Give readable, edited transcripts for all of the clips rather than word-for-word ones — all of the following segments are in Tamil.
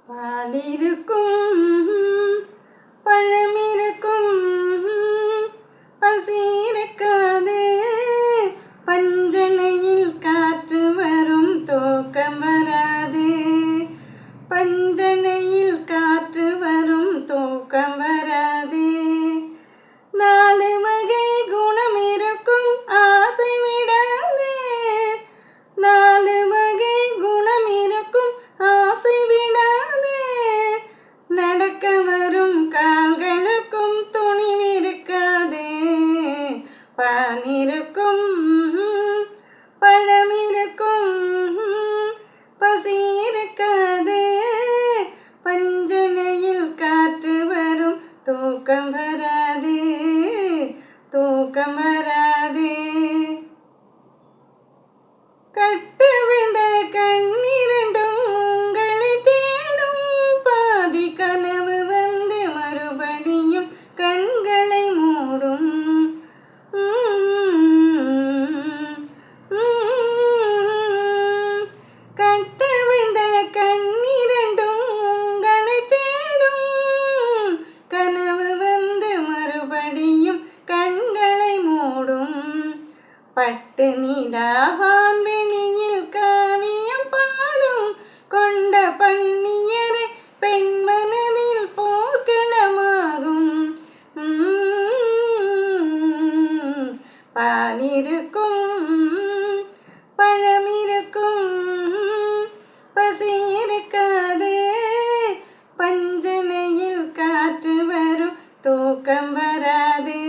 பாலிருக்கும் பழமிருக்கும் பசி இருக்காது, பஞ்சனையில் காற்று வரும் தூக்கம் வராது. பஞ்சனையில் காற்று வரும் தூக்கம் வராது. நாலு வகை குணம் இருக்கும் ஆசை விடாது. நாலு வகை குணம் இருக்கும் ஆசை விடாது. நடக்க வரும் கால்களுக்கும் துணிவிருக்காது. பால் இருக்கும் பழம் இருக்கும் பசி இருக்காது. பஞ்சனையில் காற்று வரும் தூக்கம் வராது, தூக்கம் வராது. கட்டு விழுந்த கண்ணிரண்டும் உங்களை தேடும். பாதி கனவு வந்து மறுபடியும் கண்களை மூடும். கட்டு விழுந்த கண்ணிரண்டும் உங்களை தேடும். கனவு வந்து மறுபடியும் கண்களை மூடும். பட்டு நீடாவான் வெளியில் காவியம் பாடும். கொண்ட பள்ளியரை பெண் மனதில் போர்க்களமாகும். பாலிருக்கும் பழமிருக்கும் பசி இருக்காது. பஞ்சனையில் காற்று வரும் தூக்கம் வராது,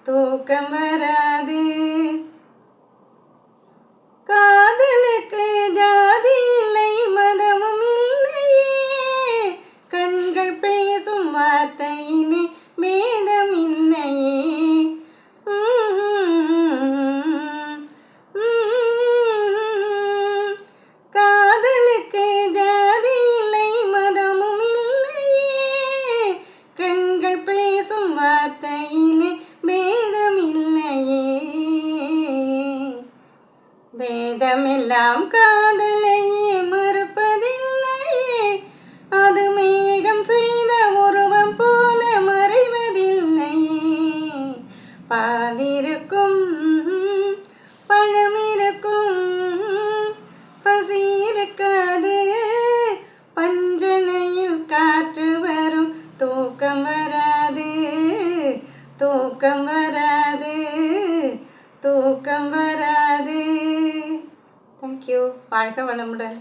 தூக்கம் வராது. காதலுக்கு ஜாதி இல்லை, மதமும் இல்லையே. கண்கள் பேசும் வார்த்தையினே பேதம் இல்லையே. காதலுக்கு ஜாதி இல்லை, மதமும் இல்லையே. கண்கள் பேசும் வார்த்தையிலே பேதம் இல்லையே. வேதமெல்லாம் காதலையே மறுப்பதில்லையே. அது மேகம் செய்த உருவம் போல மறைவதில்லையே. பாலிருக்கும் பழமிருக்கும் பசி இருக்காது. பஞ்சனையில் காற்று வரும் தூக்கம் வராது, தூக்கம் வராது, தூக்கம் வராது. தேங்க்யூ. வாழ்க வளமுடன்.